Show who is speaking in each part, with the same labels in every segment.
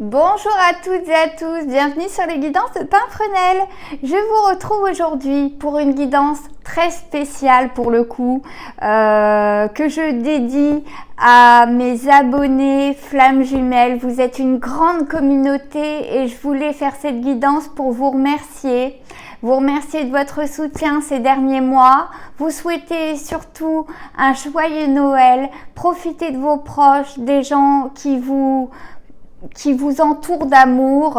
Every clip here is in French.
Speaker 1: Bonjour à toutes et à tous, bienvenue sur les guidances de Pinfrenelle. Je vous retrouve aujourd'hui pour une guidance très spéciale pour le coup, que je dédie à mes abonnés Flammes Jumelles. Vous êtes une grande communauté et je voulais faire cette guidance pour vous remercier. Vous remercier de votre soutien ces derniers mois. Vous souhaitez surtout un joyeux Noël. Profitez de vos proches, des gens qui vous entoure d'amour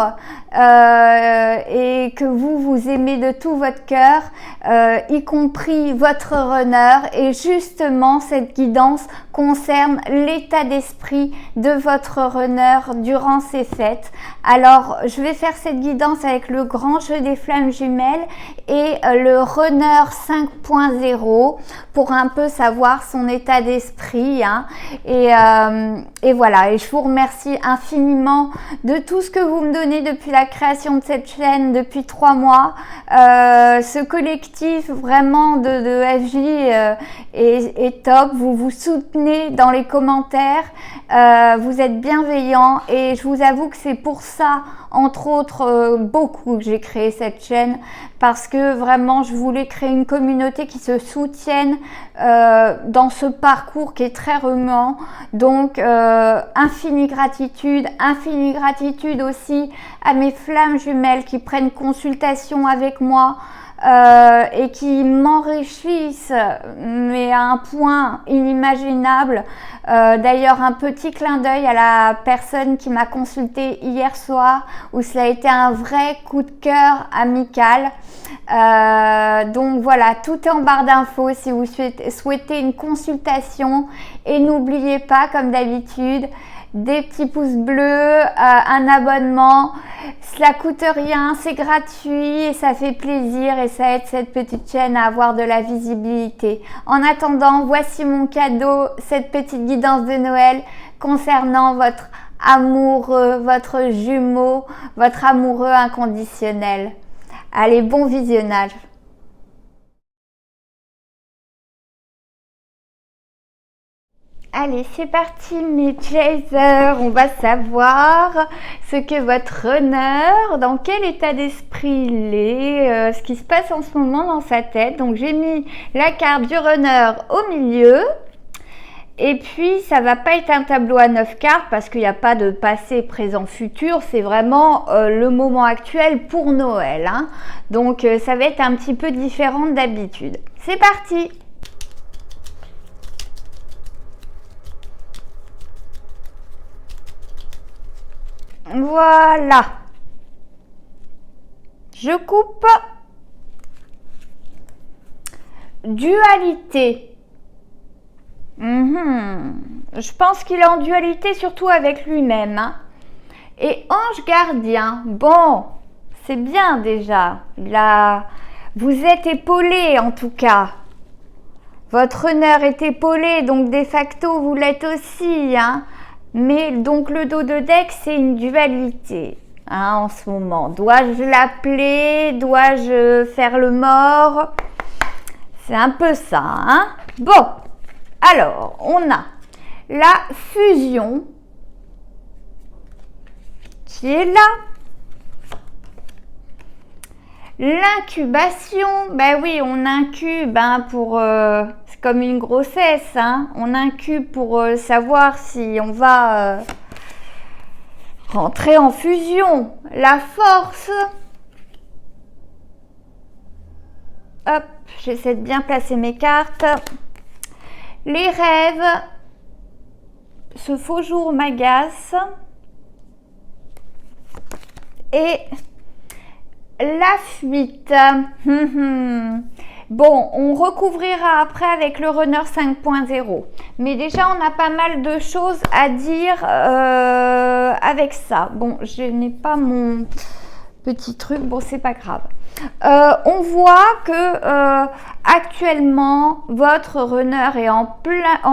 Speaker 1: et que vous aimez de tout votre cœur, y compris votre runner. Et justement, cette guidance concerne l'état d'esprit de votre runner durant ces fêtes. Alors, je vais faire cette guidance avec le grand jeu des flammes jumelles et le runner 5.0 pour un peu savoir son état d'esprit. Et voilà, et je vous remercie infiniment de tout ce que vous me donnez depuis la création de cette chaîne, depuis 3 mois. Ce collectif vraiment de FJ est top. Vous vous soutenez dans les commentaires, vous êtes bienveillants et je vous avoue que c'est pour ça, entre autres, beaucoup que j'ai créé cette chaîne, parce que vraiment je voulais créer une communauté qui se soutienne dans ce parcours qui est très remuant. Donc infinie gratitude aussi à mes flammes jumelles qui prennent consultation avec moi et qui m'enrichissent, mais à un point inimaginable. D'ailleurs, un petit clin d'œil à la personne qui m'a consulté hier soir, où cela a été un vrai coup de cœur amical. Donc voilà, tout est en barre d'infos si vous souhaitez une consultation. Et n'oubliez pas, comme d'habitude, des petits pouces bleus, un abonnement, cela coûte rien, c'est gratuit et ça fait plaisir et ça aide cette petite chaîne à avoir de la visibilité. En attendant, voici mon cadeau, cette petite guidance de Noël concernant votre amoureux, votre jumeau, votre amoureux inconditionnel. Allez, bon visionnage. Allez, c'est parti mes chasers, on va savoir ce que votre runner, dans quel état d'esprit il est, ce qui se passe en ce moment dans sa tête. Donc j'ai mis la carte du runner au milieu. Et puis ça va pas être un tableau à 9 cartes parce qu'il n'y a pas de passé, présent, futur. C'est vraiment le moment actuel pour Noël. Hein. Donc ça va être un petit peu différent d'habitude. C'est parti! Voilà. Je coupe. Dualité. Je pense qu'il est en dualité surtout avec lui-même. Hein. Et ange gardien. Bon, c'est bien déjà. Là, vous êtes épaulé en tout cas. Votre honneur est épaulé, donc de facto vous l'êtes aussi. Hein. Mais donc le dos de deck, c'est une dualité hein, en ce moment. Dois-je l'appeler? Dois-je faire le mort? C'est un peu ça. Hein? Bon, alors on a la fusion qui est là. L'incubation, ben oui, on incube hein, pour... c'est comme une grossesse, hein. On incube pour savoir si on va rentrer en fusion. La force, hop, j'essaie de bien placer mes cartes. Les rêves, ce faux jour m'agace. Et la fuite. Bon, on recouvrira après avec le runner 5.0. Mais déjà, on a pas mal de choses à dire avec ça. Bon, je n'ai pas mon petit truc. Bon, c'est pas grave. On voit que actuellement votre runner est en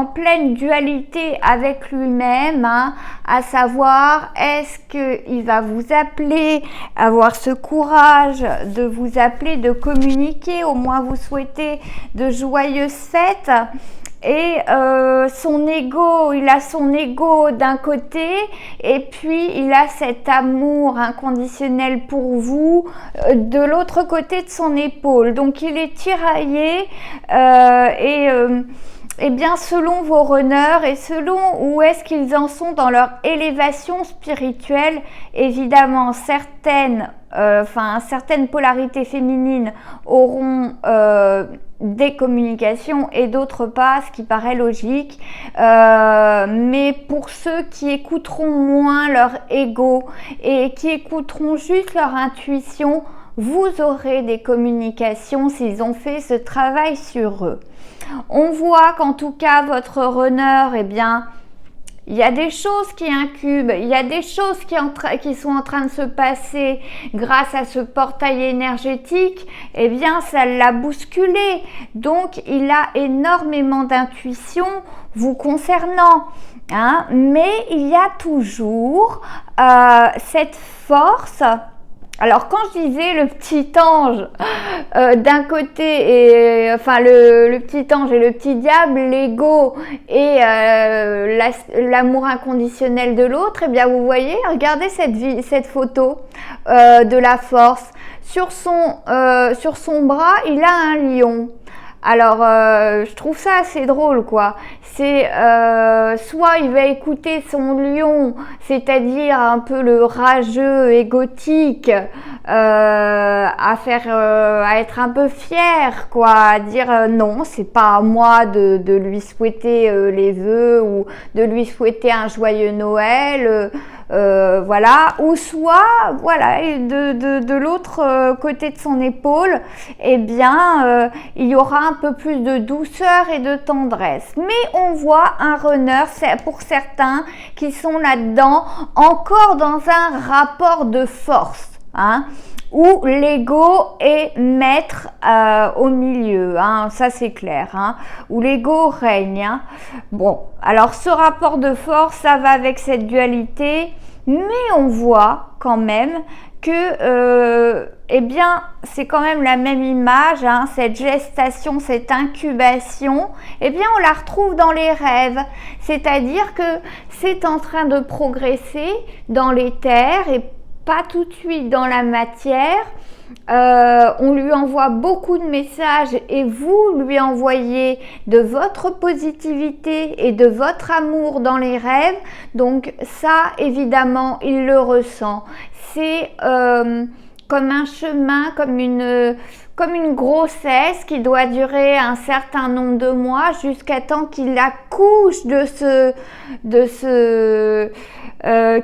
Speaker 1: pleine dualité avec lui-même, hein, à savoir est-ce qu'il va vous appeler, avoir ce courage de vous appeler, de communiquer, au moins vous souhaitez de joyeuses fêtes. et son ego, il a son ego d'un côté et puis il a cet amour inconditionnel pour vous de l'autre côté de son épaule. Donc il est tiraillé et bien selon vos runners et selon où est-ce qu'ils en sont dans leur élévation spirituelle, évidemment certaines polarités féminines auront des communications et d'autres pas, ce qui paraît logique. Mais pour ceux qui écouteront moins leur ego et qui écouteront juste leur intuition, vous aurez des communications s'ils ont fait ce travail sur eux. On voit qu'en tout cas, votre runner, eh bien, il y a des choses qui incubent, il y a des choses qui sont en train de se passer grâce à ce portail énergétique, eh bien ça l'a bousculé. Donc il a énormément d'intuition vous concernant. Hein, mais il y a toujours cette force. Alors quand je disais le petit ange d'un côté et le petit ange et le petit diable, l'ego et l'amour inconditionnel de l'autre, eh bien vous voyez, regardez cette photo de la force. Sur son bras, il a un lion. Alors, je trouve ça assez drôle, quoi. C'est soit il va écouter son lion, c'est-à-dire un peu le rageux égotique, à être un peu fier, quoi, à dire non, c'est pas à moi de lui souhaiter les vœux ou de lui souhaiter un joyeux Noël. Voilà, ou soit voilà, de l'autre côté de son épaule, eh bien il y aura un peu plus de douceur et de tendresse. Mais on voit un runner, pour certains qui sont là-dedans, encore dans un rapport de force, hein, où l'ego est maître au milieu, hein, ça c'est clair, hein, où l'ego règne. Hein. Bon, alors ce rapport de force, ça va avec cette dualité, mais on voit quand même que eh bien, c'est quand même la même image, hein, cette gestation, cette incubation, eh bien, on la retrouve dans les rêves. C'est-à-dire que c'est en train de progresser dans l'éther et pas tout de suite dans la matière. On lui envoie beaucoup de messages et vous lui envoyez de votre positivité et de votre amour dans les rêves. Donc ça, évidemment, il le ressent. C'est comme un chemin, comme une grossesse qui doit durer un certain nombre de mois jusqu'à temps qu'il accouche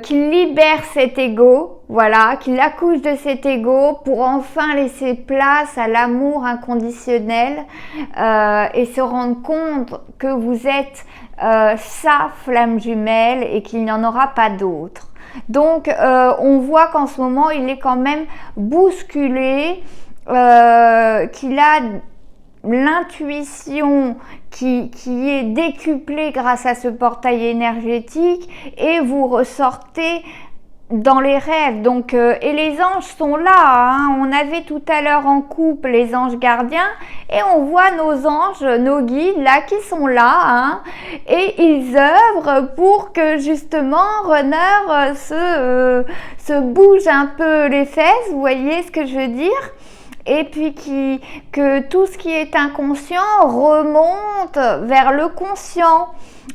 Speaker 1: qu'il libère cet ego, voilà, qu'il accouche de cet ego pour enfin laisser place à l'amour inconditionnel et se rendre compte que vous êtes sa flamme jumelle et qu'il n'y en aura pas d'autre. Donc on voit qu'en ce moment il est quand même bousculé, qu'il a l'intuition qui est décuplée grâce à ce portail énergétique et vous ressortez dans les rêves. Donc et les anges sont là, hein. On avait tout à l'heure en couple les anges gardiens et on voit nos anges, nos guides là qui sont là, hein, et ils œuvrent pour que justement Runner se bouge un peu les fesses, vous voyez ce que je veux dire, et puis que tout ce qui est inconscient remonte vers le conscient.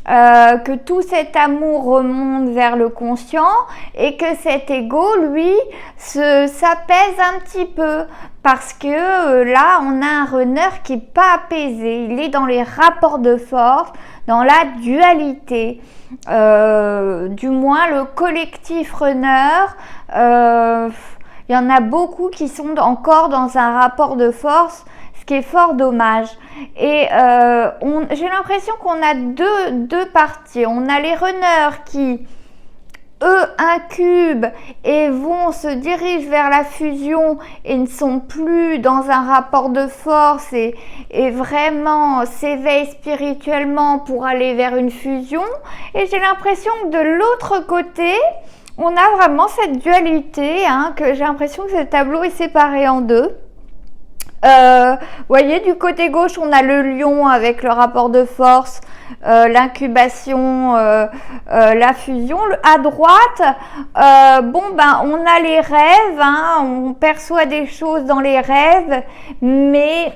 Speaker 1: Que tout cet amour remonte vers le conscient et que cet ego, lui, s'apaise un petit peu parce que là, on a un runner qui n'est pas apaisé. Il est dans les rapports de force, dans la dualité. Du moins, le collectif runner, il y en a beaucoup qui sont encore dans un rapport de force, ce qui est fort dommage. Et j'ai l'impression qu'on a deux parties. On a les runners qui, eux, incubent et se dirigent vers la fusion et ne sont plus dans un rapport de force et vraiment s'éveillent spirituellement pour aller vers une fusion. Et j'ai l'impression que de l'autre côté, on a vraiment cette dualité, hein, que j'ai l'impression que ce tableau est séparé en deux. Voyez, du côté gauche, on a le lion avec le rapport de force, l'incubation, la fusion. À droite, bon, ben, on a les rêves, hein, on perçoit des choses dans les rêves, mais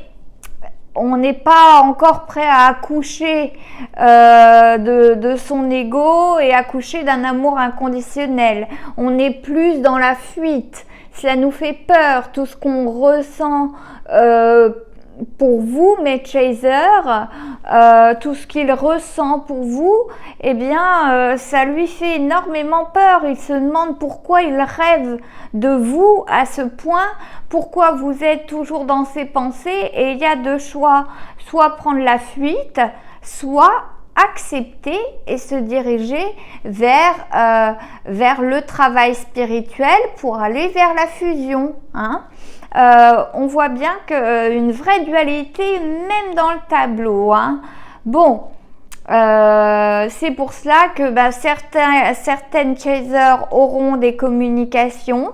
Speaker 1: on n'est pas encore prêt à accoucher de son ego et accoucher d'un amour inconditionnel. On est plus dans la fuite. Cela nous fait peur, tout ce qu'on ressent pour vous, mes chasers, tout ce qu'il ressent pour vous, eh bien, ça lui fait énormément peur. Il se demande pourquoi il rêve de vous à ce point, pourquoi vous êtes toujours dans ses pensées, et il y a deux choix, soit prendre la fuite, soit accepter et se diriger vers le travail spirituel pour aller vers la fusion, hein. On voit bien qu'une vraie dualité même dans le tableau, hein. Bon, c'est pour cela que certaines chasers auront des communications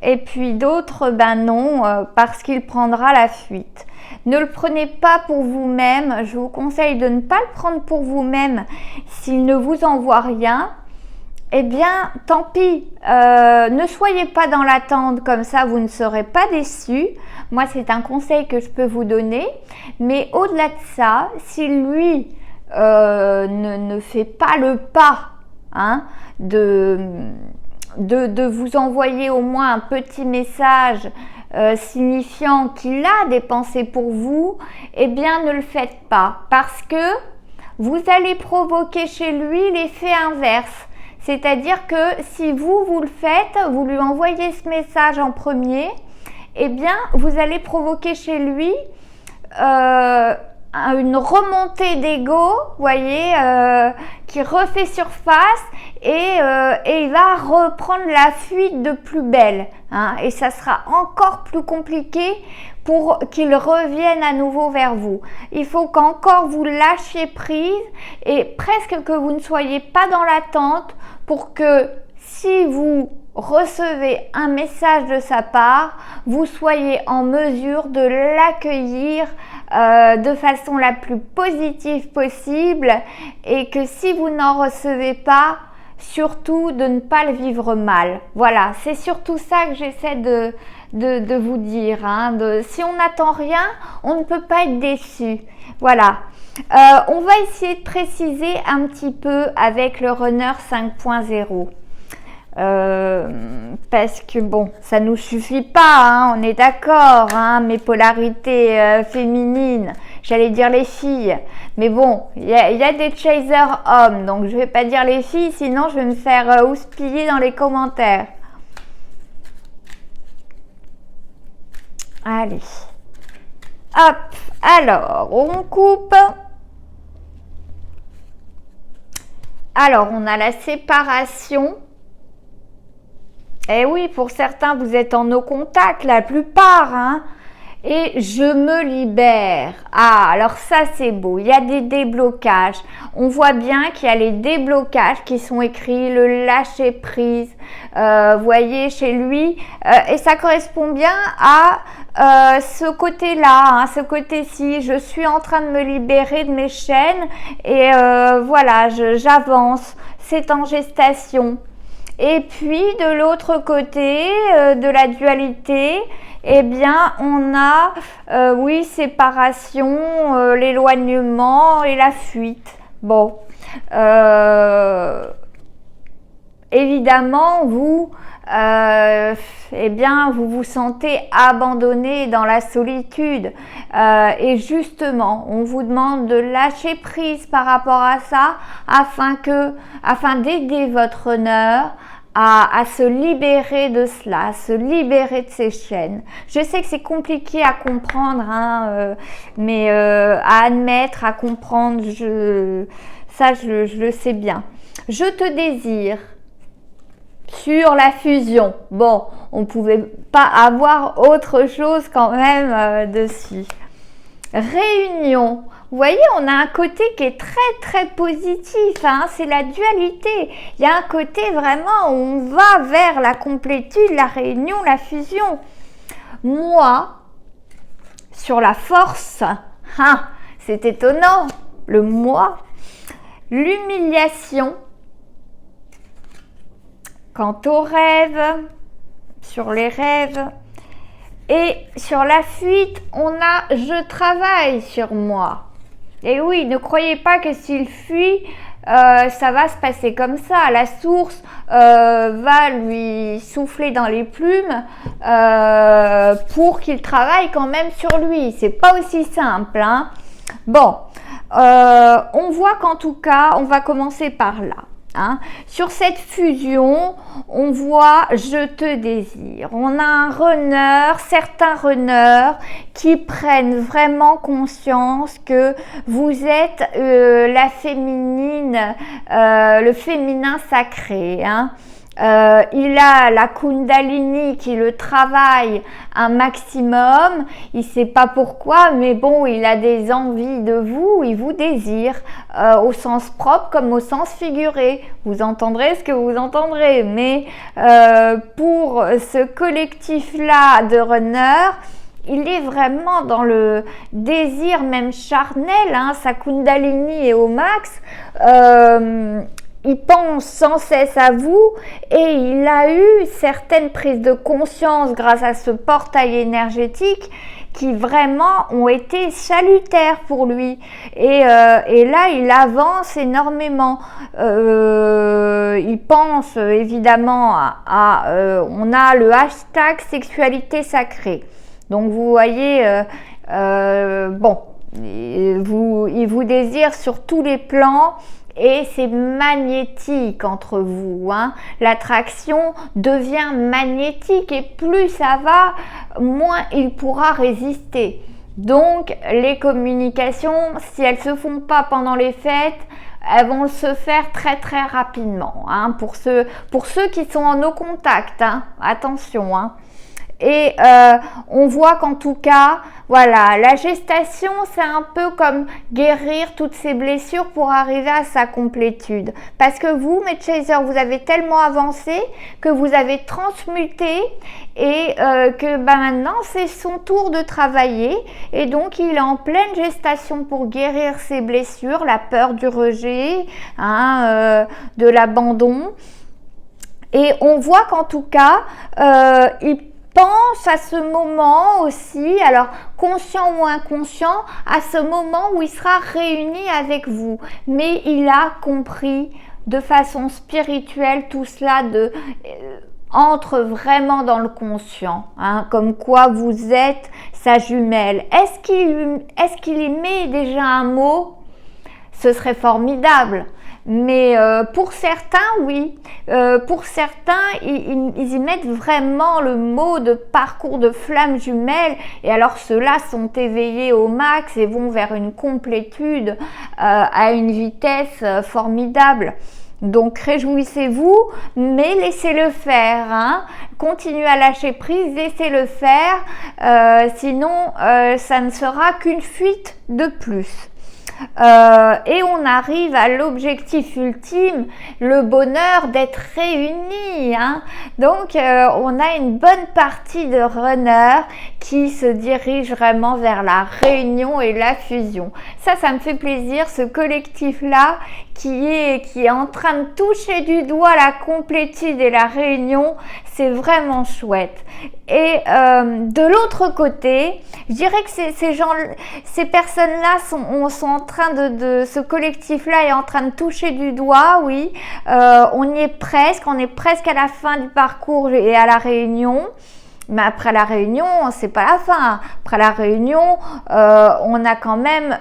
Speaker 1: et puis d'autres non, parce qu'il prendra la fuite. Ne le prenez pas pour vous-même, je vous conseille de ne pas le prendre pour vous-même s'il ne vous envoie rien. Eh bien, tant pis, ne soyez pas dans l'attente, comme ça vous ne serez pas déçus. Moi, c'est un conseil que je peux vous donner. Mais au-delà de ça, si lui ne fait pas le pas, hein, de vous envoyer au moins un petit message signifiant qu'il a des pensées pour vous, eh bien, ne le faites pas. Parce que vous allez provoquer chez lui l'effet inverse. C'est-à-dire que si vous le faites, vous lui envoyez ce message en premier, eh bien, vous allez provoquer chez lui une remontée d'ego, voyez, qui refait surface et il va reprendre la fuite de plus belle, hein, et ça sera encore plus compliqué pour qu'il revienne à nouveau vers vous. Il faut qu'encore vous lâchiez prise et presque que vous ne soyez pas dans l'attente pour que si vous recevez un message de sa part, vous soyez en mesure de l'accueillir de façon la plus positive possible et que si vous n'en recevez pas, surtout de ne pas le vivre mal. Voilà, c'est surtout ça que j'essaie de vous dire, hein, si on n'attend rien, on ne peut pas être déçu. Voilà. On va essayer de préciser un petit peu avec le runner 5.0. Parce que bon, ça nous suffit pas, hein, on est d'accord, hein, mes polarités féminines, j'allais dire les filles, mais bon, il y a des chasers hommes, donc je vais pas dire les filles, sinon je vais me faire houspiller dans les commentaires. Allez, hop, alors on coupe. Alors on a la séparation. Eh oui, pour certains, vous êtes en no contact, la plupart, hein. Et je me libère. Ah, alors ça, c'est beau. Il y a des déblocages. On voit bien qu'il y a les déblocages qui sont écrits, le lâcher prise. Voyez, chez lui. Et ça correspond bien à ce côté-là, hein, ce côté-ci. Je suis en train de me libérer de mes chaînes. Et voilà, j'avance. C'est en gestation. Et puis de l'autre côté de la dualité, eh bien on a, oui, séparation, l'éloignement et la fuite. Bon, évidemment vous, eh bien vous vous sentez abandonné dans la solitude et justement on vous demande de lâcher prise par rapport à ça afin d'aider votre honneur à se libérer de cela, à se libérer de ces chaînes. Je sais que c'est compliqué à comprendre, hein, mais à admettre, à comprendre, je le sais bien. Je te désire sur la fusion. Bon, on ne pouvait pas avoir autre chose quand même dessus. Réunion. Vous voyez, on a un côté qui est très très positif, hein, c'est la dualité. Il y a un côté vraiment où on va vers la complétude, la réunion, la fusion. Moi, sur la force. Ah, c'est étonnant, le moi. L'humiliation. Quant aux rêves, sur les rêves. Et sur la fuite, on a « je travaille sur moi ». Et oui, ne croyez pas que s'il fuit, ça va se passer comme ça. La source va lui souffler dans les plumes pour qu'il travaille quand même sur lui. C'est pas aussi simple, hein. Bon, on voit qu'en tout cas, on va commencer par là. Hein. Sur cette fusion, on voit « je te désire ». On a un runner, certains runners qui prennent vraiment conscience que vous êtes la féminine, le féminin sacré. Hein. Il a la Kundalini qui le travaille un maximum, il ne sait pas pourquoi, mais bon, il a des envies de vous, il vous désire, au sens propre comme au sens figuré. Vous entendrez ce que vous entendrez, mais pour ce collectif-là de runners, il est vraiment dans le désir même charnel, hein, sa Kundalini est au max. Il pense sans cesse à vous et il a eu certaines prises de conscience grâce à ce portail énergétique qui vraiment ont été salutaires pour lui. Et là, il avance énormément. Il pense évidemment on a le hashtag sexualité sacrée. Donc vous voyez, bon, il vous désire sur tous les plans. Et c'est magnétique entre vous, hein. L'attraction devient magnétique et plus ça va, moins il pourra résister. Donc les communications, si elles ne se font pas pendant les fêtes, elles vont se faire très très rapidement, hein, pour ceux qui sont en no contact, hein, attention, hein. Et on voit qu'en tout cas, voilà, la gestation, c'est un peu comme guérir toutes ces blessures pour arriver à sa complétude. Parce que vous, mes chasers, vous avez tellement avancé que vous avez transmuté et que maintenant, c'est son tour de travailler. Et donc, il est en pleine gestation pour guérir ses blessures, la peur du rejet, hein, de l'abandon. Et on voit qu'en tout cas, il pense à ce moment aussi, alors conscient ou inconscient, à ce moment où il sera réuni avec vous. Mais il a compris de façon spirituelle tout cela entre vraiment dans le conscient, hein, comme quoi vous êtes sa jumelle. Est-ce qu'il y met déjà un mot? Ce serait formidable. Mais pour certains, oui. Pour certains, ils y mettent vraiment le mot de parcours de flamme jumelle. Et alors ceux-là sont éveillés au max et vont vers une complétude à une vitesse formidable. Donc réjouissez-vous, mais laissez-le faire. Hein. Continuez à lâcher prise, laissez-le faire. Sinon, ça ne sera qu'une fuite de plus. Et on arrive à l'objectif ultime, le bonheur d'être réunis, hein. Donc on a une bonne partie de runners qui se dirigent vraiment vers la réunion et la fusion. Ça me fait plaisir, ce collectif là qui est en train de toucher du doigt la complétude et la réunion, c'est vraiment chouette. Et de l'autre côté, je dirais que ces personnes-là sont en train ce collectif-là est en train de toucher du doigt, oui. On y est presque, on est presque à la fin du parcours et à la réunion. Mais après la réunion, c'est pas la fin. Après la réunion, on a quand même,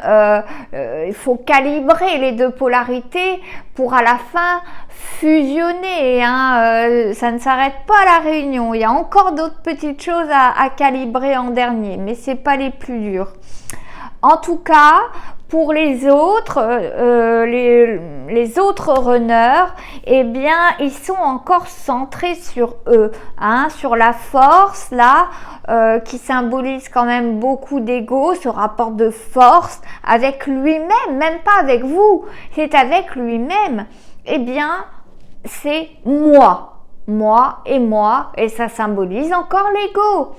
Speaker 1: il faut calibrer les deux polarités pour à la fin fusionner. Hein. Ça ne s'arrête pas à la réunion. Il y a encore d'autres petites choses à calibrer en dernier, mais c'est pas les plus dures. En tout cas, pour les autres, les autres runners, eh bien, ils sont encore centrés sur eux, hein, sur la force là, qui symbolise quand même beaucoup d'ego, ce rapport de force avec lui-même, même pas avec vous, c'est avec lui-même. Eh bien, c'est moi et ça symbolise encore l'ego.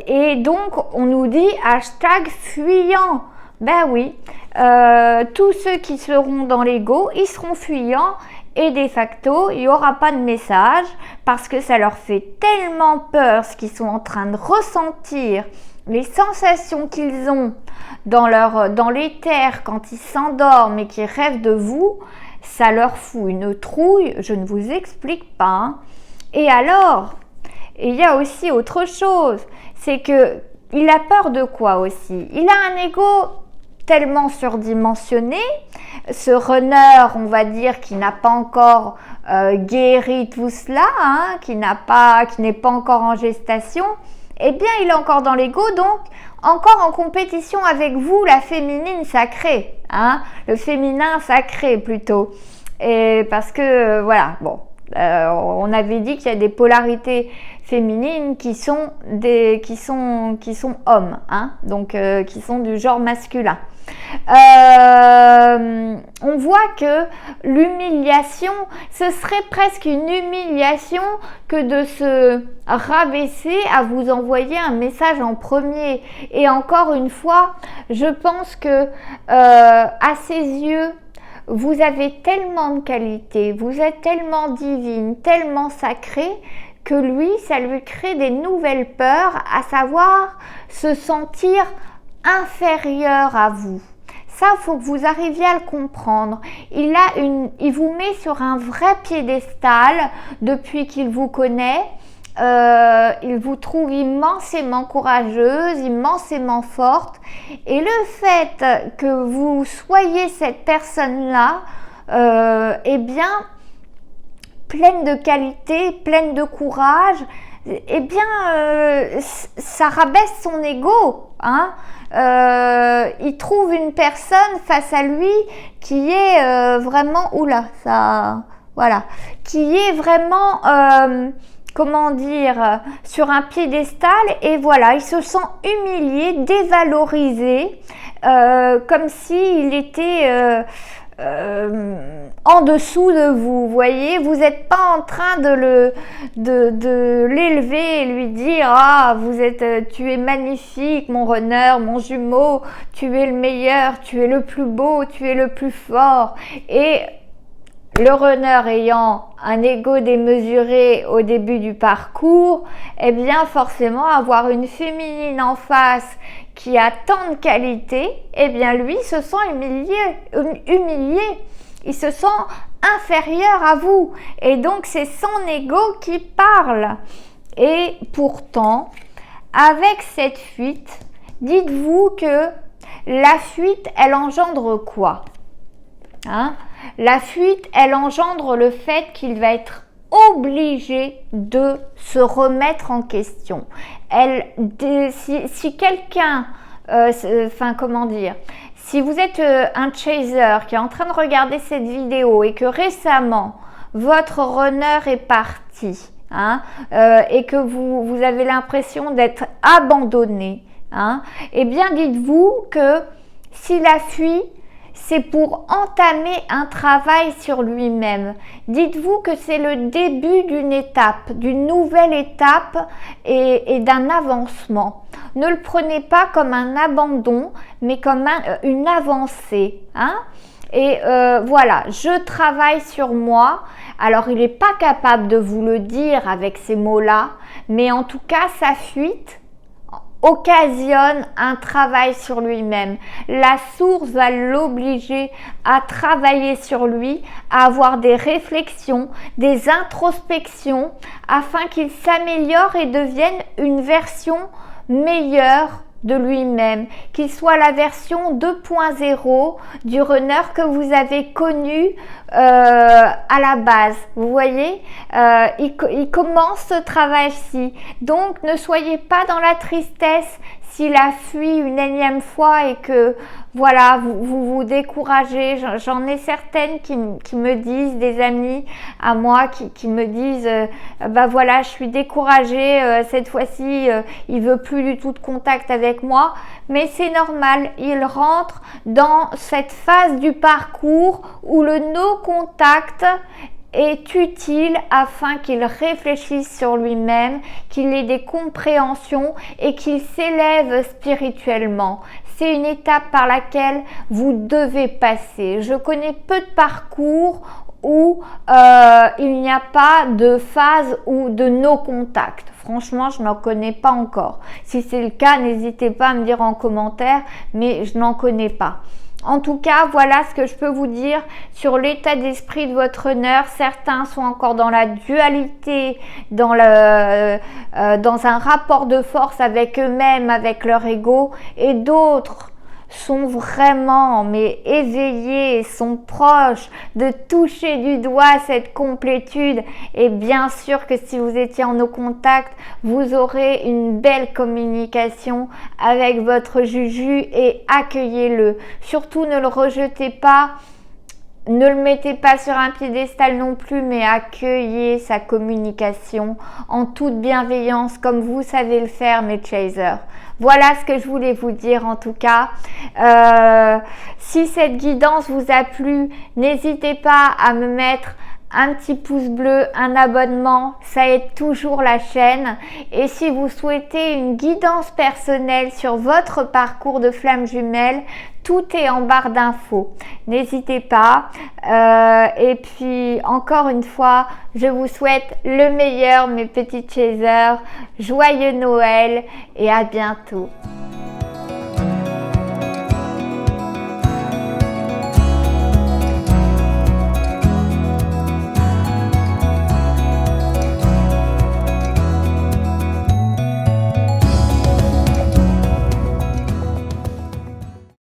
Speaker 1: Et donc, on nous dit hashtag fuyant. Ben oui, tous ceux qui seront dans l'ego, ils seront fuyants et de facto, il n'y aura pas de message parce que ça leur fait tellement peur ce qu'ils sont en train de ressentir, les sensations qu'ils ont dans l'éther quand ils s'endorment et qu'ils rêvent de vous, ça leur fout une trouille, je ne vous explique pas. Hein. Et alors, il y a aussi autre chose, c'est que il a peur de quoi aussi? Il a un ego tellement surdimensionné, ce runner, on va dire, qui n'a pas encore guéri tout cela, hein, qui n'est pas encore en gestation, eh bien, il est encore dans l'ego, donc encore en compétition avec vous, la féminine sacrée, hein, le féminin sacré plutôt. Et parce que, voilà, bon, on avait dit qu'il y a des polarités féminines qui sont hommes, hein, donc qui sont du genre masculin. On voit que l'humiliation, ce serait presque une humiliation que de se rabaisser à vous envoyer un message en premier. Et encore une fois, je pense que à ses yeux, vous avez tellement de qualités, vous êtes tellement divine, tellement sacrée, que lui, ça lui crée des nouvelles peurs, à savoir se sentir inférieur à vous. Ça, il faut que vous arriviez à le comprendre. Il vous met sur un vrai piédestal depuis qu'il vous connaît. Il vous trouve immensément courageuse, immensément forte. Et le fait que vous soyez cette personne-là, eh bien, pleine de qualité, pleine de courage, eh bien, ça rabaisse son ego, hein. Il trouve une personne face à lui qui est vraiment, qui est vraiment, comment dire, sur un piédestal, et voilà, il se sent humilié, dévalorisé, comme s'il était en dessous de vous, voyez, vous n'êtes pas en train de l'élever et lui dire tu es magnifique mon runner, mon jumeau, tu es le meilleur, tu es le plus beau, tu es le plus fort. Et le runner ayant un ego démesuré au début du parcours, eh bien forcément avoir une féminine en face qui a tant de qualités, eh bien lui se sent humilié, il se sent inférieur à vous, et donc c'est son ego qui parle. Et pourtant, avec cette fuite, dites-vous que la fuite, elle engendre quoi, hein? La fuite, elle engendre le fait qu'il va être obligé de se remettre en question. Si quelqu'un, si vous êtes un chaser qui est en train de regarder cette vidéo et que récemment votre runner est parti, hein, et que vous avez l'impression d'être abandonné, hein, eh bien dites-vous que s'il a fui, c'est pour entamer un travail sur lui-même. Dites-vous que c'est le début d'une étape, d'une nouvelle étape et d'un avancement. Ne le prenez pas comme un abandon, mais comme une avancée, hein? Et voilà, je travaille sur moi. Alors, il n'est pas capable de vous le dire avec ces mots-là, mais en tout cas, sa fuite occasionne un travail sur lui-même. La source va l'obliger à travailler sur lui, à avoir des réflexions, des introspections, afin qu'il s'améliore et devienne une version meilleure de lui-même, qu'il soit la version 2.0 du runner que vous avez connu à la base. Vous voyez, il commence ce travail-ci. Donc, ne soyez pas dans la tristesse s'il a fui une énième fois et que, voilà, vous découragez. J'en ai certaines qui me disent, des amis à moi qui me disent voilà, je suis découragée, cette fois-ci, il veut plus du tout de contact avec moi. Mais c'est normal, il rentre dans cette phase du parcours où le no contact est utile afin qu'il réfléchisse sur lui-même, qu'il ait des compréhensions et qu'il s'élève spirituellement. C'est une étape par laquelle vous devez passer. Je connais peu de parcours où il n'y a pas de phase ou de no contact. Franchement, je n'en connais pas encore. Si c'est le cas, n'hésitez pas à me dire en commentaire, mais je n'en connais pas. En tout cas, voilà ce que je peux vous dire sur l'état d'esprit de votre honneur. Certains sont encore dans la dualité, dans un rapport de force avec eux-mêmes, avec leur ego, et d'autres sont vraiment éveillés, sont proches de toucher du doigt cette complétude. Et bien sûr que si vous étiez en no contact, vous aurez une belle communication avec votre Juju et accueillez-le. Surtout ne le rejetez pas. Ne le mettez pas sur un piédestal non plus, mais accueillez sa communication en toute bienveillance comme vous savez le faire, mes chasers. Voilà ce que je voulais vous dire en tout cas. Si cette guidance vous a plu, n'hésitez pas à me mettre un petit pouce bleu, un abonnement, ça aide toujours la chaîne. Et si vous souhaitez une guidance personnelle sur votre parcours de flamme jumelle, tout est en barre d'infos. N'hésitez pas. Et puis, encore une fois, je vous souhaite le meilleur, mes petits chasers. Joyeux Noël et à bientôt.